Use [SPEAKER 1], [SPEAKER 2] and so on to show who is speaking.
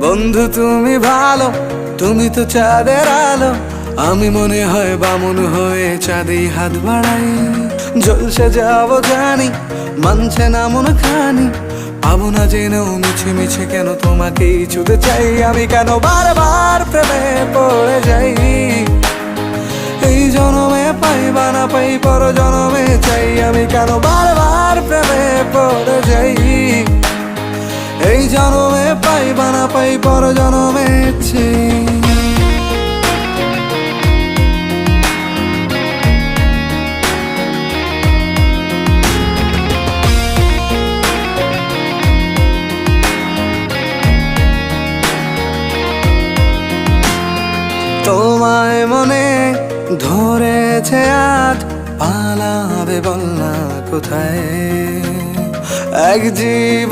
[SPEAKER 1] বন্ধু তুমি ভালো, তুমি তো চাঁদের আলো, আমি মনে হয় বামুন হয়ে চাঁদে হাত বাড়াই। জলসে যাব জানি, মানছে না মন খানি, পাবো না জেনেও মিছে মিছে কেন তোমাকেই ছুঁতে চাই। আমি কেন বারবার প্রেমে পড়ে যাই, এই জনমে পাই বা না পাই পর জনমে চাই। আমি কেন বারবার প্রেমে পড়ে যাই, এই জনমে পাই বা না পাই পর জনমে চাই। তোমায় মনে ধরেছে আজ, পালাবে বল না কোথায়, এক জীবন